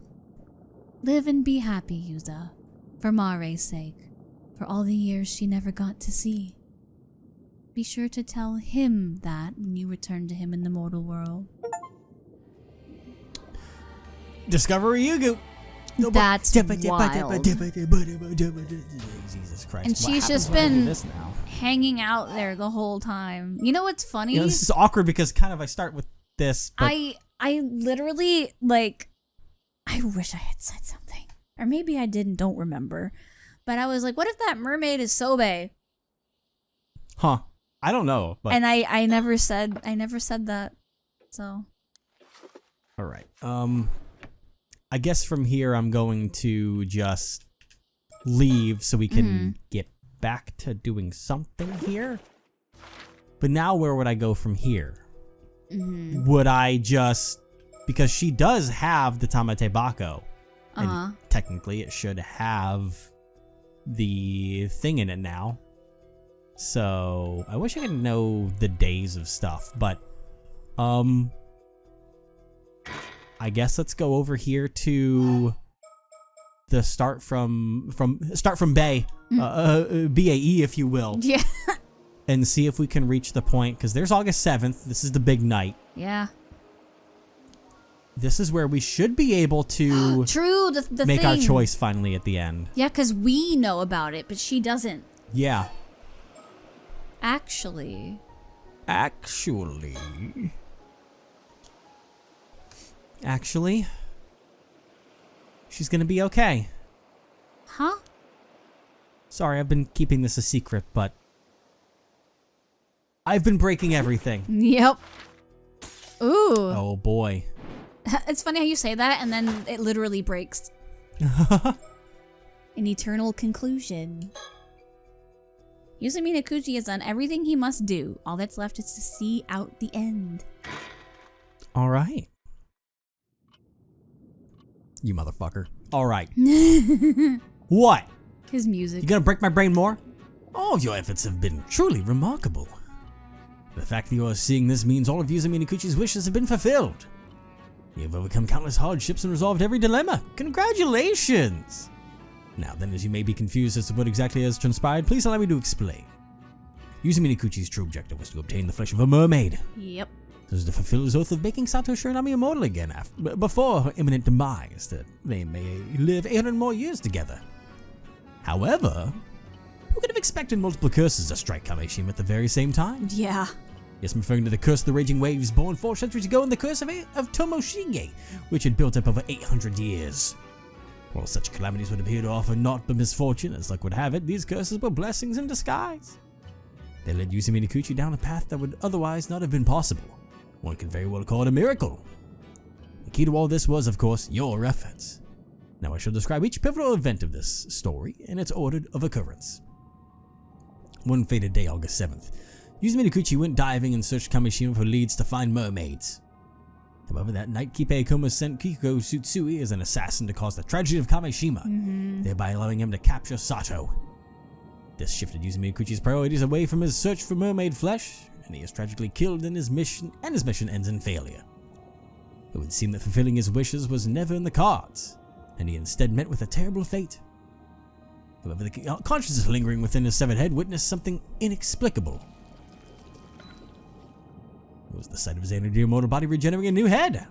Live and be happy, Yuza. For Mare's sake. For all the years she never got to see. Be sure to tell him that when you return to him in the mortal world. Discovery Yugu. That's wild. Jesus Christ. And she's just been hanging out there the whole time. You know what's funny? You know, this is awkward because kind of I start with this. But I literally, like, I wish I had said something. Or maybe I didn't, don't remember. But I was like, what if that mermaid is Sobae? Huh. I don't know. But... And I never said that. So. All right. I guess from here I'm going to just leave so we can get back to doing something here. But now where would I go from here? Would I just... Because she does have the tamatebako. And technically it should have the thing in it now. So I wish I could know the days of stuff, but I guess let's go over here to the start from Bay, BAE, if you will. Yeah. And see if we can reach the point, because there's August 7th. This is the big night. Yeah. This is where we should be able to True, the make thing. our choice finally at the end. Yeah, because we know about it, but she doesn't. Yeah. Actually, she's gonna be okay. Huh? Sorry, I've been keeping this a secret, but I've been breaking everything. Yep. Ooh. Oh boy. It's funny how you say that, and then it literally breaks. An eternal conclusion. Yuza Minakuchi has done everything he must do. All that's left is to see out the end. All right. You motherfucker. All right. What? His music. You gonna break my brain more? All of your efforts have been truly remarkable. The fact that you are seeing this means all of Yuza Minakuchi's wishes have been fulfilled. You have overcome countless hardships and resolved every dilemma. Congratulations! Now then, as you may be confused as to what exactly has transpired, please allow me to explain. Yuza Minakuchi's true objective was to obtain the flesh of a mermaid. Yep. So as to fulfill his oath of making Sato Shiranami immortal again before her imminent demise, that they may live 800 more years together. However, who could have expected multiple curses to strike Kameshima at the very same time? Yeah. Yes, I'm referring to the curse of the raging waves born 4 centuries ago and the curse of Tomoshige, which had built up over 800 years. While such calamities would appear to offer naught but misfortune, as luck would have it, these curses were blessings in disguise. They led Yuza Minakuchi down a path that would otherwise not have been possible. One could very well call it a miracle. The key to all this was, of course, your efforts. Now I shall describe each pivotal event of this story in its order of occurrence. One fated day, August 7th, Yuza Minakuchi went diving and searched Kameshima for leads to find mermaids. However, that night, Kipe Akuma sent Kikuko Tsutsui as an assassin to cause the tragedy of Kameshima, thereby allowing him to capture Sato. This shifted Yuza Minakuchi's priorities away from his search for mermaid flesh, and he is tragically killed in his mission, and his mission ends in failure. It would seem that fulfilling his wishes was never in the cards, and he instead met with a terrible fate. However, the consciousness lingering within his severed head witnessed something inexplicable. It was the sight of his energy immortal body regenerating a new head.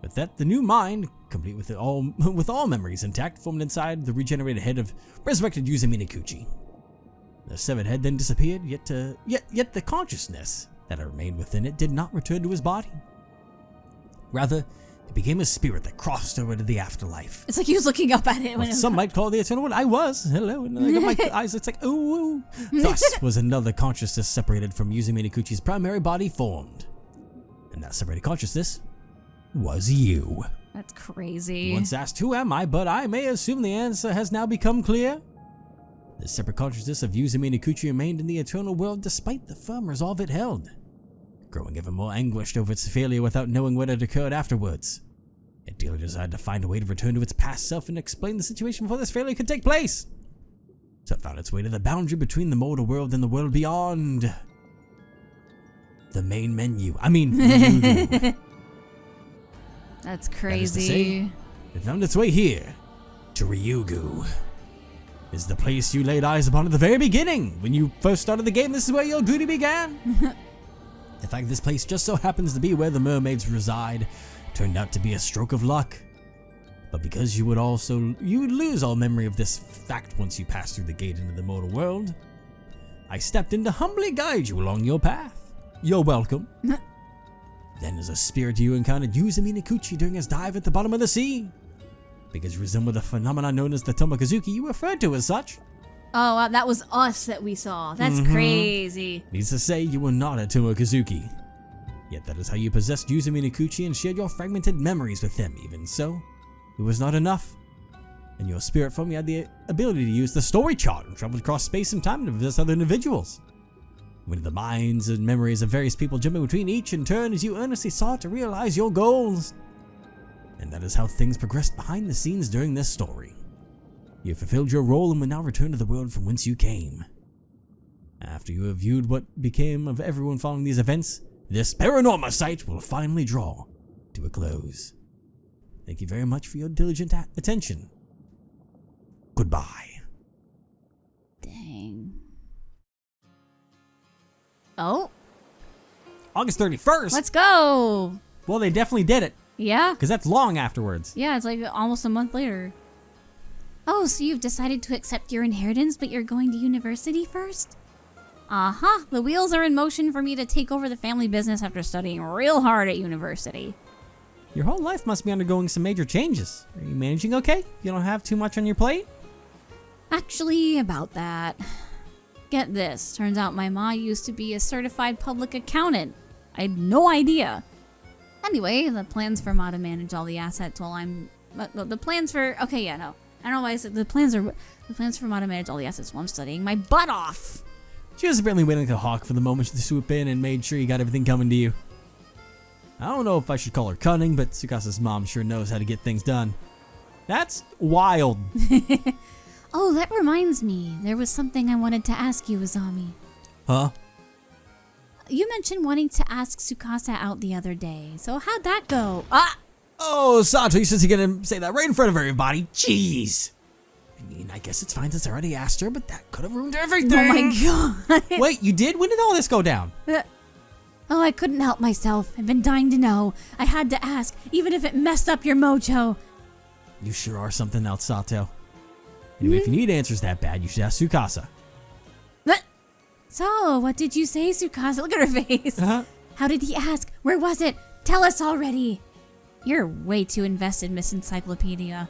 With that, the new mind, complete with all memories intact, formed inside the regenerated head of resurrected Yuza Minakuchi. The severed head then disappeared, yet the consciousness that had remained within it did not return to his body. Rather, it became a spirit that crossed over to the afterlife. It's like he was looking up at it. What some might call the eternal one. I was. Hello. And I got my eyes. It's like, ooh. Thus was another consciousness separated from Yuza Minikuchi's primary body formed. And that separated consciousness was you. That's crazy. You once asked, who am I? But I may assume the answer has now become clear. The separate consciousness of Yuza Minikuchi remained in the eternal world despite the firm resolve it held. Growing ever more anguished over its failure without knowing what had occurred afterwards. It dearly desired to find a way to return to its past self and explain the situation before this failure could take place. So it found its way to the boundary between the mortal world and the world beyond. The main menu. Ryugu. That's crazy. That is to say, it found its way here to Ryugu. Is the place you laid eyes upon at the very beginning. When you first started the game, this is where your duty began. In fact, this place just so happens to be where the mermaids reside. Turned out to be a stroke of luck. But because you would lose all memory of this fact once you pass through the gate into the mortal world, I stepped in to humbly guide you along your path. You're welcome. Then as a spirit you encountered Yuza Minikuchi during his dive at the bottom of the sea. Because you resembled a phenomenon known as the Tomokazuki, you referred to as such. Oh, wow, that was us that we saw. That's crazy. Needs to say, you were not a Tomokazuki. Yet that is how you possessed Yuza Minikuchi and shared your fragmented memories with him. Even so, it was not enough. And your spirit form, you had the ability to use the story chart and travel across space and time to possess other individuals. With the minds and memories of various people jumping between each in turn as you earnestly sought to realize your goals. And that is how things progressed behind the scenes during this story. You fulfilled your role and will now return to the world from whence you came. After you have viewed what became of everyone following these events, this Paranormasight will finally draw to a close. Thank you very much for your diligent attention. Goodbye. Dang. Oh. August 31st? Let's go. Well, they definitely did it. Yeah. Because that's long afterwards. Yeah, it's like almost a month later. Oh, so you've decided to accept your inheritance, but you're going to university first? Uh-huh. The wheels are in motion for me to take over the family business after studying real hard at university. Your whole life must be undergoing some major changes. Are you managing okay? You don't have too much on your plate? Actually, about that. Get this. Turns out my ma used to be a certified public accountant. I had no idea. Anyway, the plans for ma to manage all the assets while I'm... The plans for... Okay, yeah, no. I don't know why I said the plans for ma to manage all the assets while I'm studying my butt off. She was apparently waiting like a hawk for the moment to swoop in and made sure you got everything coming to you. I don't know if I should call her cunning, but Tsukasa's mom sure knows how to get things done. That's wild. Oh, that reminds me. There was something I wanted to ask you, Azami. Huh? You mentioned wanting to ask Tsukasa out the other day. So how'd that go? Ah! Oh, Sato, you said you're gonna say that right in front of everybody. Jeez. I mean, I guess it's fine since I already asked her, but that could have ruined everything. Oh my god. Wait, you did? When did all this go down? Oh, I couldn't help myself. I've been dying to know. I had to ask, even if it messed up your mojo. You sure are something else, Sato. Anyway, if you need answers that bad, you should ask Tsukasa. So, what did you say, Tsukasa? Look at her face. How did he ask? Where was it? Tell us already. You're way too invested, Miss Encyclopedia.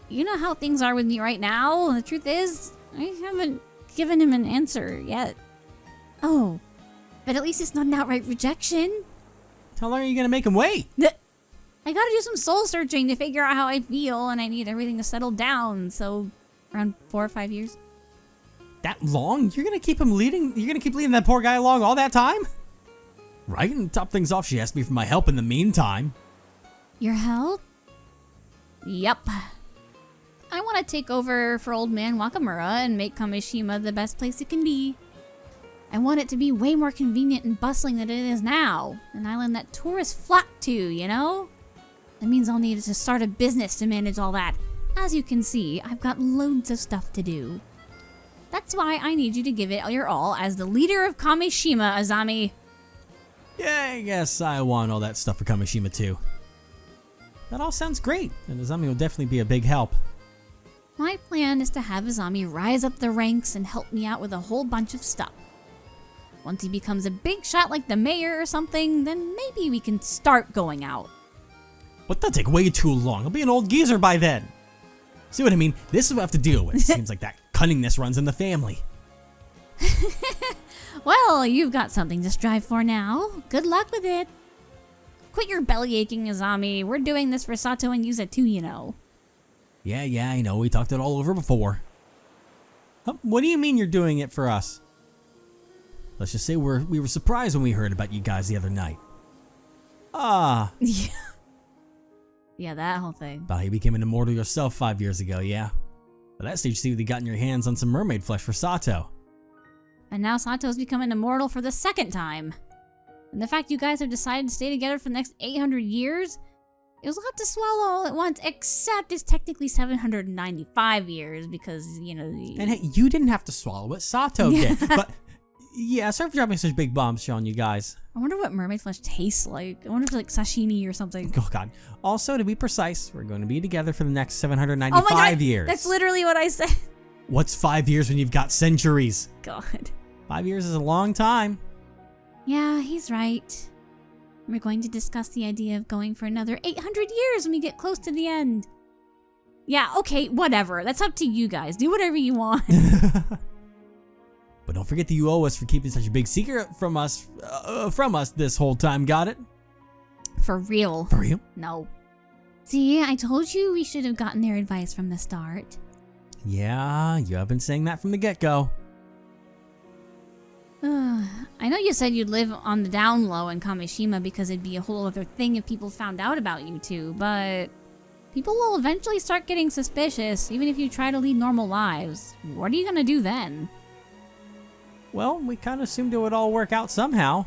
You know how things are with me right now? The truth is, I haven't given him an answer yet. Oh, but at least it's not an outright rejection. How long are you going to make him wait? I gotta do some soul searching to figure out how I feel, and I need everything to settle down, so around 4 or 5 years. That long? You're going to keep him leading? You're going to keep leading that poor guy along all that time? Right, and to top things off, she asked me for my help in the meantime. Your help? Yup. I want to take over for old man Wakamura and make Kameshima the best place it can be. I want it to be way more convenient and bustling than it is now. An island that tourists flock to, you know? That means I'll need to start a business to manage all that. As you can see, I've got loads of stuff to do. That's why I need you to give it your all as the leader of Kameshima, Azami. Yeah, I guess I want all that stuff for Kameshima too. That all sounds great, and Azami will definitely be a big help. My plan is to have Azami rise up the ranks and help me out with a whole bunch of stuff. Once he becomes a big shot like the mayor or something, then maybe we can start going out. What? That'll take way too long. I'll be an old geezer by then. See what I mean? This is what I have to deal with. Seems like that cunningness runs in the family. Well, you've got something to strive for now. Good luck with it. Quit your belly aching, Izami. We're doing this for Sato and Yuza too, you know. Yeah, I know. We talked it all over before. What do you mean you're doing it for us? Let's just say we were surprised when we heard about you guys the other night. Yeah, that whole thing. About how you became an immortal yourself 5 years ago, yeah? By that stage, you see you got in your hands on some mermaid flesh for Sato. And now Sato's become an immortal for the second time. And the fact you guys have decided to stay together for the next 800 years, it was a lot to swallow all at once, except it's technically 795 years because, you know... And hey, you didn't have to swallow it, Sato did. But, yeah, sorry for dropping such big bombs on you guys. I wonder what mermaid flesh tastes like. I wonder if it's like sashimi or something. Oh, God. Also, to be precise, we're going to be together for the next 795 years. That's literally what I said. What's 5 years when you've got centuries? God. 5 years is a long time. Yeah, he's right. We're going to discuss the idea of going for another 800 years when we get close to the end. Yeah, okay, whatever. That's up to you guys. Do whatever you want. But don't forget that you owe us for keeping such a big secret from us this whole time, got it? For real. For real? No. See, I told you we should have gotten their advice from the start. Yeah, you have been saying that from the get-go. I know you said you'd live on the down low in Kameshima because it'd be a whole other thing if people found out about you two, but people will eventually start getting suspicious even if you try to lead normal lives. What are you gonna do then? Well, we kind of assumed it would all work out somehow.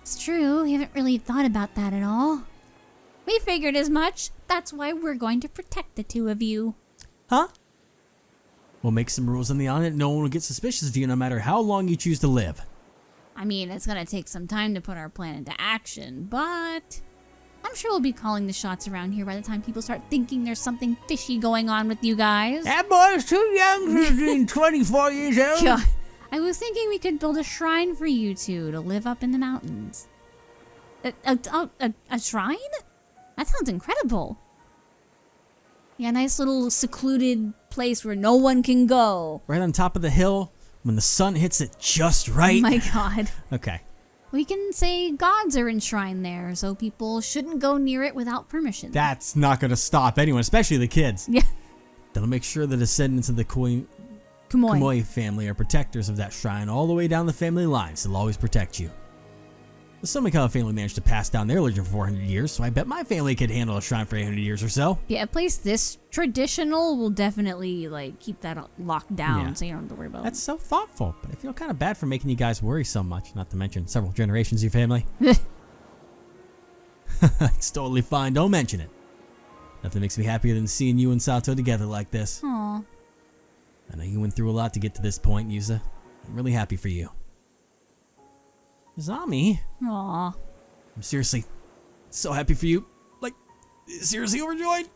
It's true, we haven't really thought about that at all. We figured as much. That's why we're going to protect the two of you. Huh? We'll make some rules on the island. No one will get suspicious of you no matter how long you choose to live. I mean, it's gonna take some time to put our plan into action, but I'm sure we'll be calling the shots around here by the time people start thinking there's something fishy going on with you guys. That boy's too young to be 24 years old. God, I was thinking we could build a shrine for you two to live up in the mountains. A shrine? That sounds incredible. Yeah, a nice little secluded place where no one can go. Right on top of the hill when the sun hits it just right. Oh my God. Okay. We can say gods are enshrined there, so people shouldn't go near it without permission. That's not going to stop anyone, especially the kids. Yeah. That'll make sure the descendants of the Kamoi family are protectors of that shrine all the way down the family line, so they'll always protect you. The Somikawa family managed to pass down their religion for 400 years, so I bet my family could handle a shrine for 800 years or so. Yeah, a place this traditional will definitely keep that locked down, so you don't have to worry about it. That's so thoughtful, but I feel kind of bad for making you guys worry so much, not to mention several generations of your family. It's totally fine, don't mention it. Nothing makes me happier than seeing you and Sato together like this. Aww. I know you went through a lot to get to this point, Yuza. I'm really happy for you. Izami. Aww. I'm seriously so happy for you. Like, seriously overjoyed.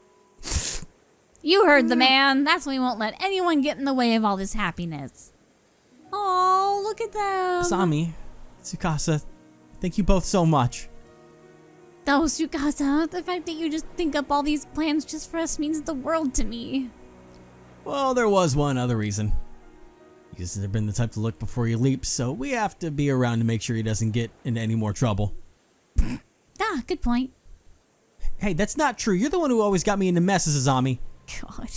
You heard the man. That's why we won't let anyone get in the way of all this happiness. Oh, look at them. Izami, Tsukasa, thank you both so much. Oh, Tsukasa, the fact that you just think up all these plans just for us means the world to me. Well, there was one other reason. He's never been the type to look before he leaps, so we have to be around to make sure he doesn't get into any more trouble. Ah, good point. Hey, that's not true. You're the one who always got me into messes, Izami. God.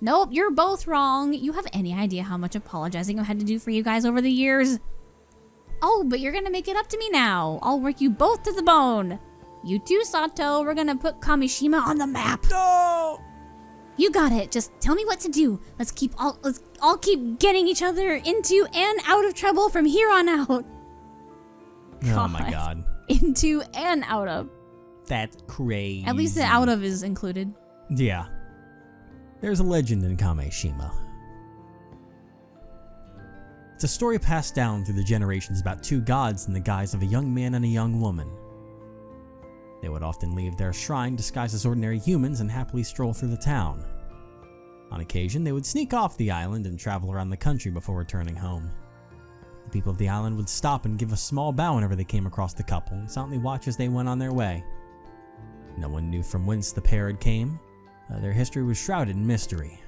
Nope, you're both wrong. You have any idea how much apologizing I've had to do for you guys over the years? Oh, but you're gonna make it up to me now. I'll work you both to the bone. You too, Sato. We're gonna put Kameshima on the map. No! You got it. Just tell me what to do. Let's all keep getting each other into and out of trouble from here on out. Oh my God. Into and out of. That's crazy. At least the out of is included. Yeah. There's a legend in Kameshima. It's a story passed down through the generations about two gods in the guise of a young man and a young woman. They would often leave their shrine disguised as ordinary humans and happily stroll through the town. On occasion, they would sneak off the island and travel around the country before returning home. The people of the island would stop and give a small bow whenever they came across the couple and silently watch as they went on their way. No one knew from whence the pair had came. Their history was shrouded in mystery.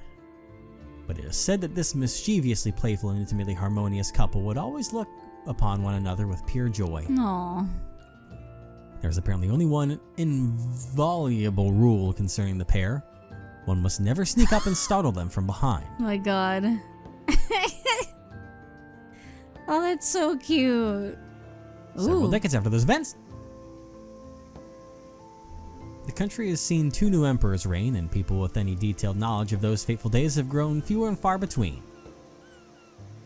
But it is said that this mischievously playful and intimately harmonious couple would always look upon one another with pure joy. Aww. There's apparently only one inviolable rule concerning the pair. One must never sneak up and startle them from behind. Oh my god. Oh, that's so cute. Several Ooh. decades after those events, the country has seen 2 new emperors reign, and people with any detailed knowledge of those fateful days have grown fewer and far between.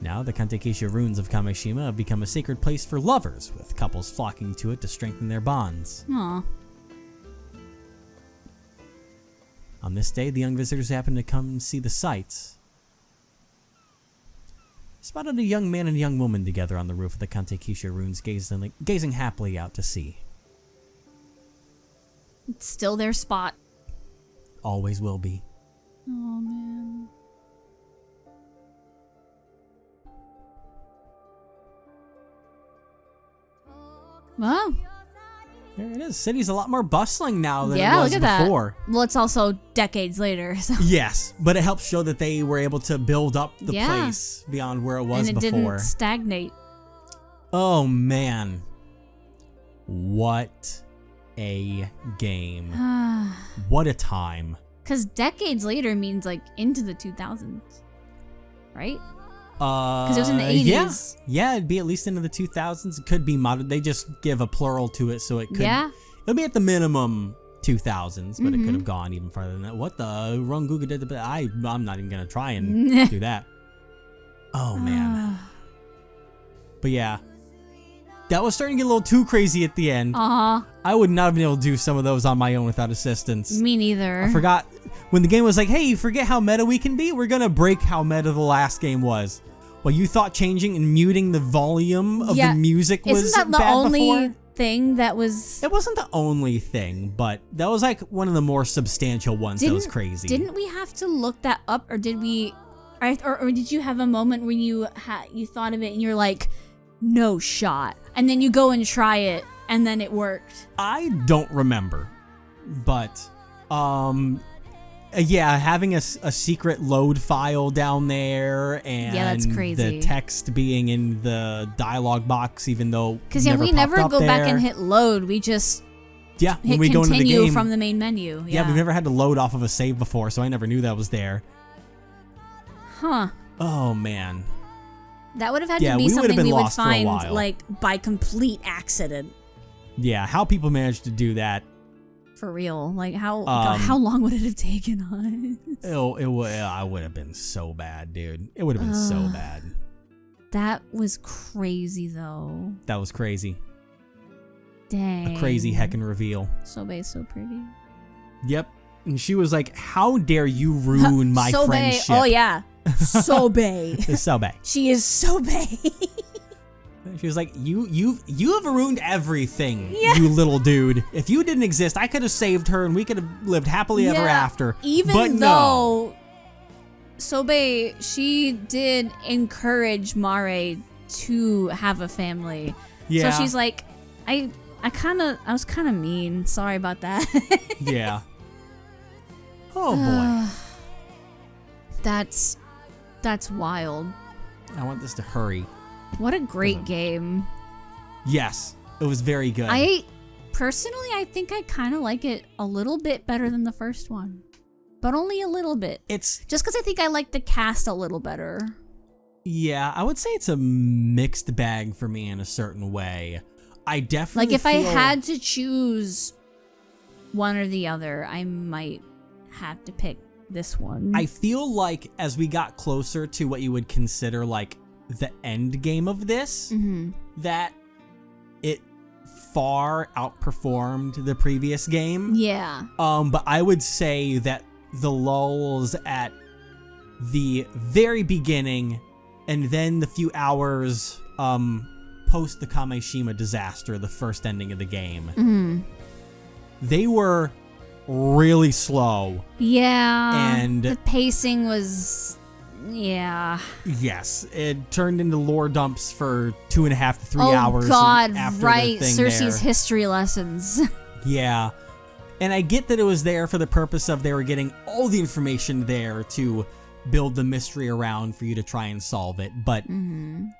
Now, the Kantekisha ruins of Kameshima have become a sacred place for lovers, with couples flocking to it to strengthen their bonds. Aw. On this day, the young visitors happened to come see the sights. Spotted a young man and a young woman together on the roof of the Kantekisha ruins, gazing happily out to sea. It's still their spot. Always will be. Oh man. Wow. There it is. City's a lot more bustling now than Yeah, it was look at before. that. Well, it's also decades later. So. Yes, but it helps show that they were able to build up the Yeah. place beyond where it was And it before. didn't stagnate. Oh man. What a game. What a time. Because decades later means like into the 2000s. Right? Because it was in the 80s. Yeah, it'd be at least into the 2000s. It could be modern. They just give a plural to it, so it could. Yeah. It'll be at the minimum 2000s, but it Mm-hmm. could have gone even farther than that. What the Runguga did? I'm not even gonna try and do that. Oh man. But yeah, that was starting to get a little too crazy at the end. I would not have been able to do some of those on my own without assistance. Me neither. I forgot when the game was like, hey, you forget how meta we can be? We're going to break how meta the last game was. Well, you thought changing and muting the volume of the music was Isn't that the bad only before? thing that was... It wasn't the only thing, but that was like one of the more substantial ones that was crazy. Didn't we have to look that up, or did we... Or did you have a moment where you thought of it and you're like, no shot, and then you go and try it and then it worked? I don't remember, but yeah, having a secret load file down there and that's crazy. the text being in the dialogue box, even though because we never go back and hit load, we just when hit we go into the continue game from the main menu. Yeah, we've never had to load off of a save before, so I never knew that was there. Huh. Oh man. That would have had Yeah, to be we would have something been we would lost for a find while. like by complete accident. Yeah, how people managed to do that. For real. Like how long would it have taken us? I would have been so bad, dude. It would have been so bad. That was crazy though. That was crazy. Dang. A crazy heckin' reveal. Sobae's so pretty. Yep. And she was like, how dare you ruin my Sobae. friendship? Oh yeah. Sobae. It's Sobae. She is Sobae. She was like, you have ruined everything, you little dude. If you didn't exist, I could have saved her and we could have lived happily ever after. Even though Sobae, she did encourage Mare to have a family. Yeah. So she's like, I was kind of mean. Sorry about that. Yeah. Oh boy. That's wild. I want this to hurry. What a great game. Yes, it was very good. Personally, I think I kind of like it a little bit better than the first one. But only a little bit. It's just because I think I like the cast a little better. Yeah, I would say it's a mixed bag for me in a certain way. I definitely like if I had to choose one or the other, I might have to pick this one. I feel like as we got closer to what you would consider like the end game of this, that it far outperformed the previous game. Yeah. But I would say that the lulls at the very beginning and then the few hours post the Kameshima disaster, the first ending of the game, they were really slow. Yeah. And the pacing was, yeah. Yes, it turned into lore dumps for 2.5 to 3 hours. Oh God, after right. the thing Cersei's there. history lessons. Yeah. And I get that it was there for the purpose of they were getting all the information there to build the mystery around for you to try and solve it. But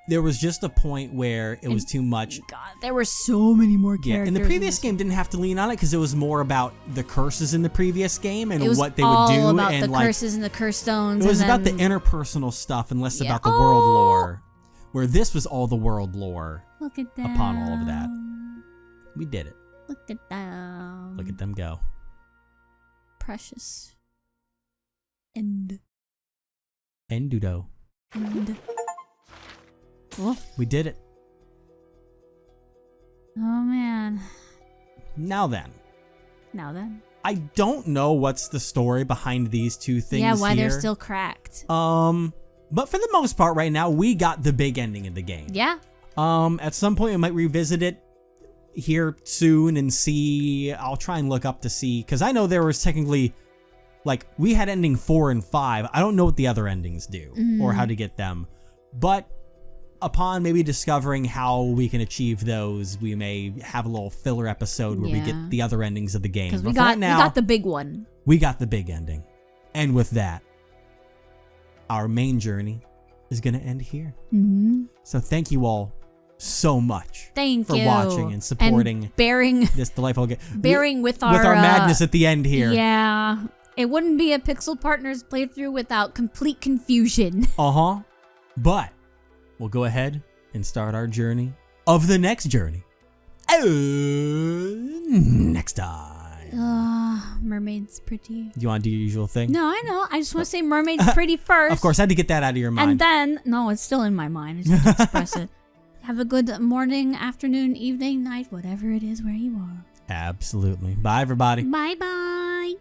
there was just a point where it was too much. God, there were so many more characters. Yeah, and the previous game didn't have to lean on it because it was more about the curses in the previous game and what they would do. It was all about and the curses and the curse stones. It was about the interpersonal stuff and less about the world lore. Where this was all the world lore. Look at them. Upon all of that. We did it. Look at them. Look at them go. Precious. End. Endudo. End. Oh. We did it. Oh, man. Now then. I don't know what's the story behind these two things. Yeah, why they're still cracked. But for the most part right now, we got the big ending of the game. Yeah. At some point we might revisit it here soon and see. I'll try and look up to see, because I know there was technically, like, we had ending 4 and 5. I don't know what the other endings do or how to get them. But upon maybe discovering how we can achieve those, we may have a little filler episode where we get the other endings of the game. Because we got the big one. We got the big ending. And with that, our main journey is going to end here. So thank you all so much for watching and supporting and bearing this delightful game. Bearing with our madness at the end here. Yeah. It wouldn't be a Pixel Partners playthrough without complete confusion. But we'll go ahead and start our journey of the next journey. Next time. Mermaid's pretty. Do you want to do your usual thing? No, I know. I just want to say Mermaid's pretty first. Of course, I had to get that out of your mind. And then, no, it's still in my mind. I just have to express it. Have a good morning, afternoon, evening, night, whatever it is where you are. Absolutely. Bye, everybody. Bye-bye.